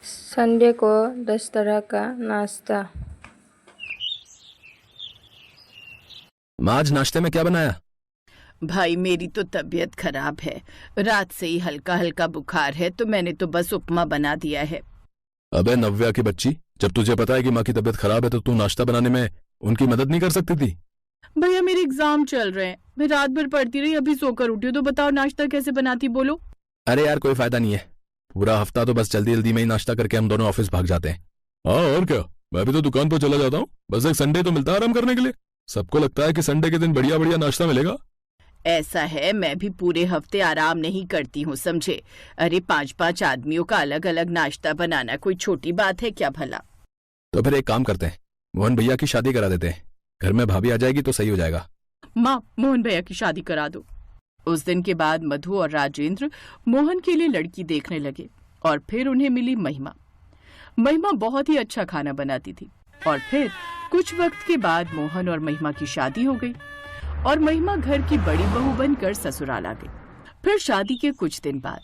Sunday को 10 तरह का नाश्ता। माँ, आज नाश्ते में क्या बनाया? भाई मेरी तो तबीयत खराब है। रात से ही हल्का हल्का बुखार है तो मैंने तो बस उपमा बना दिया है। अबे नव्या की बच्ची, जब तुझे पता है कि माँ की तबीयत खराब है तो तू नाश्ता बनाने में उनकी मदद नहीं कर सकती थी? भैया मेरे एग्जाम चल रहे हैं, मैं रात भर पढ़ती रही, अभी सोकर उठी हूँ, तो बताओ नाश्ता कैसे बनाती, बोलो। अरे यार, कोई फायदा नहीं है। पूरा हफ्ता तो बस जल्दी जल्दी में ही नाश्ता करके हम दोनों ऑफिस भाग जाते हैं। हाँ और क्या, मैं भी तो दुकान पर चला जाता हूँ। बस एक संडे तो मिलता है आराम करने के लिए। सबको लगता है कि संडे के दिन बढ़िया बढ़िया नाश्ता मिलेगा। ऐसा है, मैं भी पूरे हफ्ते आराम नहीं करती हूँ, समझे। अरे 5-5 आदमियों का अलग अलग नाश्ता बनाना कोई छोटी बात है क्या भला। तो फिर एक काम करते हैं, मोहन भैया की शादी करा देते हैं। घर में भाभी आ जाएगी तो सही हो जाएगा। माँ, मोहन भैया की शादी करा दो। उस दिन के बाद मधु और राजेंद्र मोहन के लिए लड़की देखने लगे और फिर उन्हें मिली महिमा। महिमा बहुत ही अच्छा खाना बनाती थी और फिर कुछ वक्त के बाद मोहन और महिमा की शादी हो गई और महिमा घर की बड़ी बहू बनकर ससुराल आ गई। फिर शादी के कुछ दिन बाद,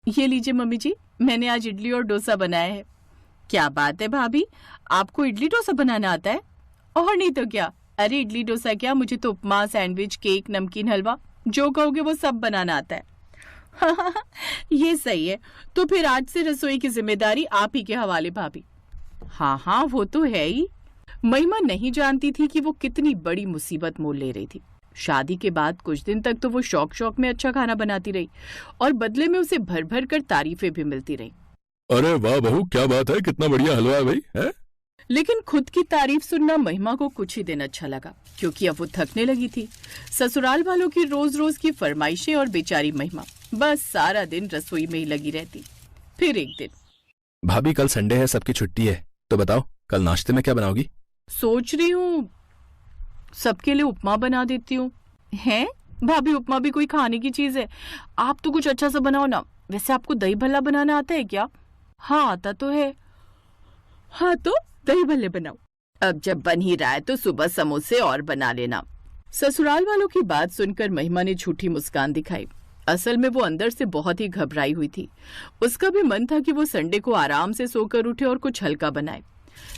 ये लीजिए मम्मी जी, मैंने आज इडली और डोसा बनाया है। क्या बात है भाभी, आपको इडली डोसा बनाना आता है? और नहीं तो क्या। अरे इडली डोसा क्या, मुझे तो उपमा, सैंडविच, केक, नमकीन, हलवा जो कहोगे वो सब बनाना आता है। ये सही है, तो फिर आज से रसोई की जिम्मेदारी आप ही के हवाले भाभी। हाँ हाँ, वो तो है ही। महिमा नहीं जानती थी कि वो कितनी बड़ी मुसीबत मोल ले रही थी। शादी के बाद कुछ दिन तक तो वो शौक शौक में अच्छा खाना बनाती रही और बदले में उसे भर भर कर तारीफें भी मिलती रही। अरे वाह बहू, क्या बात है, कितना बढ़िया हलवा है भाई, है? लेकिन खुद की तारीफ सुनना महिमा को कुछ ही दिन अच्छा लगा, क्योंकि अब वो थकने लगी थी। ससुराल वालों की रोज रोज की फरमाइशें और बेचारी महिमा बस सारा दिन रसोई में ही लगी रहती। फिर एक दिन, भाभी कल संडे है, सबकी छुट्टी है, तो बताओ कल नाश्ते में क्या बनाओगी? सोच रही हूँ सबके लिए उपमा बना देती हूँ। हैं भाभी, उपमा भी कोई खाने की चीज है? आप तो कुछ अच्छा सा बनाओ ना। वैसे आपको दही भल्ला बनाना आता है क्या? हाँ आता तो है। हाँ तो दही भल्ले बनाओ। अब जब बन ही रहा है तो सुबह समोसे और बना लेना। ससुराल वालों की बात सुनकर महिमा ने झूठी मुस्कान दिखाई। असल में वो अंदर से बहुत ही घबराई हुई थी। उसका भी मन था कि वो संडे को आराम से सोकर उठे और कुछ हल्का बनाए,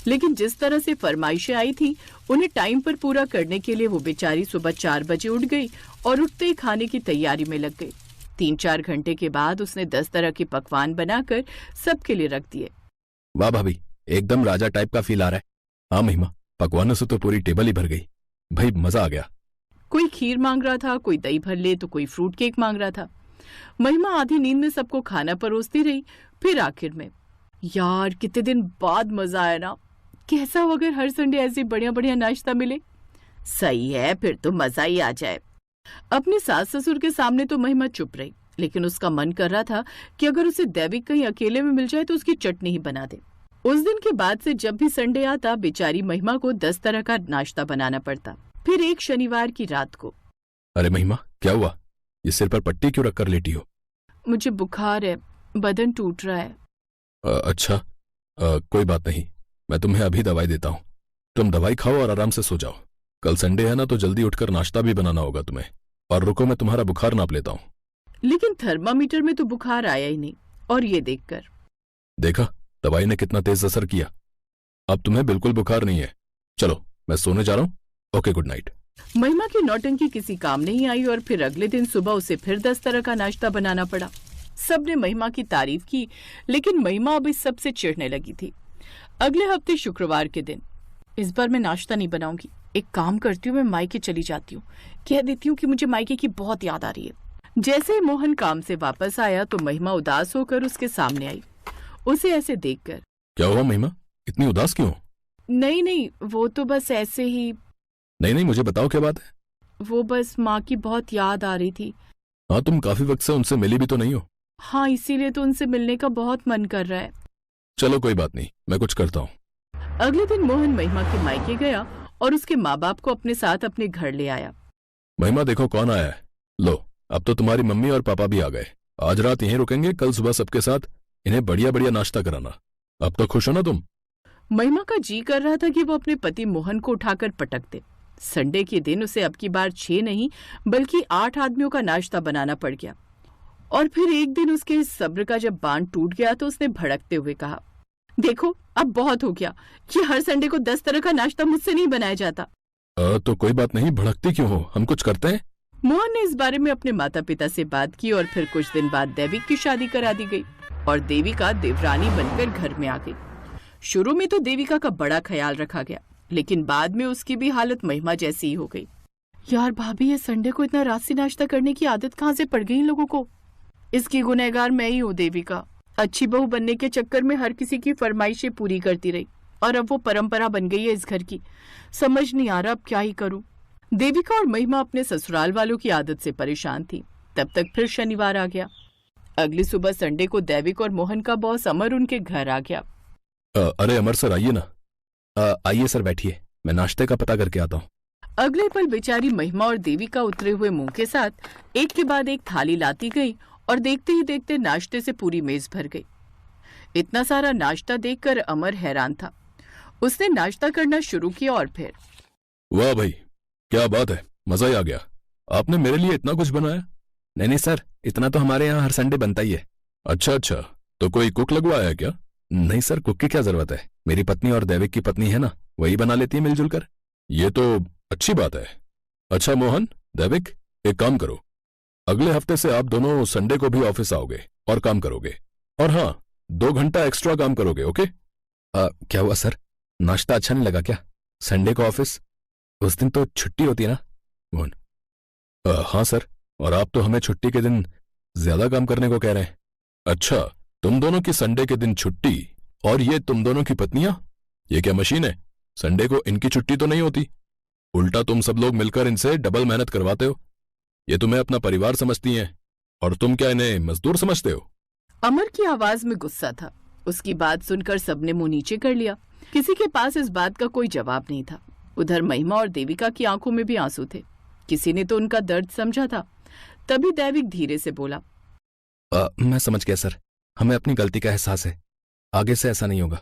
लेकिन जिस तरह से फरमाइशें आई थी उन्हें टाइम पर पूरा करने के लिए वो बेचारी सुबह 4 बजे उठ गई और उठते ही खाने की तैयारी में लग गई। 3-4 घंटे के बाद उसने 10 तरह के पकवान बनाकर सबके लिए रख दिए। वाह भाभी, एकदम राजा टाइप का फील आ रहा है। हाँ महिमा, पकवानों से तो पूरी टेबल ही भर गई भाई, मजा आ गया। कोई खीर मांग रहा था, कोई दही भल्ले, तो कोई फ्रूट केक मांग रहा था। महिमा आधी नींद में सबको खाना परोसती रही। फिर आखिर में, यार कितने दिन बाद मजा आया ना। कैसा हो अगर हर संडे ऐसे बढ़िया बढ़िया नाश्ता मिले? सही है, फिर तो मजा ही आ जाए। अपने सास ससुर के सामने तो महिमा चुप रही, लेकिन उसका मन कर रहा था कि अगर उसे दैविक कहीं अकेले में मिल जाए तो उसकी चटनी ही बना दे। उस दिन के बाद से जब भी संडे आता, बेचारी महिमा को 10 तरह का नाश्ता बनाना पड़ता। फिर एक शनिवार की रात को, अरे महिमा, क्या हुआ? ये सिर पर पट्टी क्यों रखकर लेटी हो? मुझे बुखार है, बदन टूट रहा है। अच्छा, कोई बात नहीं, मैं तुम्हें अभी दवाई देता हूँ। तुम दवाई खाओ और आराम से सो जाओ। कल संडे है ना, तो जल्दी उठकर नाश्ता भी बनाना होगा तुम्हें। और रुको, मैं तुम्हारा बुखार नाप लेता हूँ। लेकिन थर्मामीटर में तो बुखार आया ही नहीं। और ये देखकर, देखा, दवाई ने कितना तेज असर किया। अब तुम्हें बिल्कुल बुखार नहीं है। चलो मैं सोने जा रहा हूँ। Okay, good night. महिमा की नौटंकी किसी काम नहीं आई और फिर अगले दिन सुबह उसे फिर 10 तरह का नाश्ता बनाना पड़ा। सबने महिमा की तारीफ की, लेकिन महिमा अब इस सब से चिढ़ने लगी थी। अगले हफ्ते शुक्रवार के दिन, इस बार मैं नाश्ता नहीं बनाऊंगी। एक काम करती हूँ, मैं मायके चली जाती हूँ, कह देती हूँ कि मुझे मायके की बहुत याद आ रही है। जैसे ही मोहन काम से वापस आया तो महिमा उदास होकर उसके सामने आई। उसे ऐसे देखकर, क्या हुआ महिमा, इतनी उदास क्यों? नहीं, वो तो बस ऐसे ही। नहीं, मुझे बताओ क्या बात है। वो बस माँ की बहुत याद आ रही थी। हाँ, तुम काफी वक्त से उनसे मिली भी तो नहीं हो। हाँ, इसीलिए तो उनसे मिलने का बहुत मन कर रहा है। चलो कोई बात नहीं, मैं कुछ करता हूँ। अगले दिन मोहन महिमा के मायके गया और उसके माँ बाप को अपने साथ अपने घर ले आया। महिमा देखो कौन आया है। लो, अब तो तुम्हारी मम्मी और पापा भी आ गए। आज रात यहीं रुकेंगे, कल सुबह सबके साथ इन्हें बढ़िया बढ़िया नाश्ता कराना। अब तो खुश हो ना तुम? महिमा का जी कर रहा था कि वो अपने पति मोहन को उठाकर पटक दे। संडे के दिन उसे अब की बार 6 नहीं बल्कि 8 आदमियों का नाश्ता बनाना पड़ गया। और फिर एक दिन उसके सब्र का जब बांध टूट गया तो उसने भड़कते हुए कहा, देखो अब बहुत हो गया, ये हर संडे को 10 तरह का नाश्ता मुझसे नहीं बनाया जाता। तो कोई बात नहीं, भड़कती क्यों हो, हम कुछ करते हैं। मोहन ने इस बारे में अपने माता पिता से बात की और फिर कुछ दिन बाद देविक की शादी करा दी गई और देविका देवरानी बनकर घर में आ गई। शुरू में तो देविका का बड़ा ख्याल रखा गया, लेकिन बाद में उसकी भी हालत महिमा जैसी ही हो गई। यार भाभी, ये संडे को इतना रात नाश्ता करने की आदत कहाँ से पड़ गई इन लोगों को? इसकी गुनहगार मैं ही हूँ देविका। अच्छी बहू बनने के चक्कर में हर किसी की फरमाइशें पूरी करती रही और अब वो परंपरा बन गई है इस घर की। समझ नहीं आ रहा अब क्या ही करूं। देविका और महिमा अपने ससुराल वालों की आदत से परेशान थी। तब तक फिर शनिवार आ गया। अगली सुबह संडे को देविक और मोहन का बॉस अमर उनके घर आ गया। अरे अमर सर, आइए ना। आइए सर, बैठिए, मैं नाश्ते का पता करके आता हूँ। अगले पल बेचारी महिमा और देविका उतरे हुए मुंह के साथ एक के बाद एक थाली लाती गई और देखते ही देखते नाश्ते से पूरी मेज भर गई। इतना सारा नाश्ता देखकर अमर हैरान था। उसने नाश्ता करना शुरू किया और फिर वाह भाई, क्या बात है, मजा ही आ गया। आपने मेरे लिए इतना कुछ बनाया? नहीं सर, इतना तो हमारे यहाँ हर संडे बनता ही है। अच्छा, तो कोई कुक लगवाया है क्या? नहीं सर, कुक की क्या जरूरत है, मेरी पत्नी और देविक की पत्नी है ना, वही बना लेती है मिलजुल कर। ये तो अच्छी बात है। अच्छा मोहन, देविक, एक काम करो, अगले हफ्ते से आप दोनों संडे को भी ऑफिस आओगे और काम करोगे। और हाँ, 2 घंटा एक्स्ट्रा काम करोगे, ओके? क्या हुआ सर, नाश्ता अच्छा नहीं लगा क्या? संडे को ऑफिस, उस दिन तो छुट्टी होती है ना? मोहन, हाँ सर, और आप तो हमें छुट्टी के दिन ज्यादा काम करने को कह रहे हैं। अच्छा, तुम दोनों की संडे के दिन छुट्टी और ये तुम दोनों की पत्नियां, ये क्या मशीन है? संडे को इनकी छुट्टी तो नहीं होती, उल्टा तुम सब लोग मिलकर इनसे डबल मेहनत करवाते हो। ये तुम्हें अपना परिवार समझती हैं और तुम क्या इन्हें मजदूर समझते हो? अमर की आवाज में गुस्सा था। उसकी बात सुनकर सबने मुंह नीचे कर लिया। किसी के पास इस बात का कोई जवाब नहीं था। उधर महिमा और देविका की आंखों में भी आंसू थे। किसी ने तो उनका दर्द समझा था। तभी देविक धीरे से बोला, मैं समझ गया सर, हमें अपनी गलती का एहसास है, आगे से ऐसा नहीं होगा।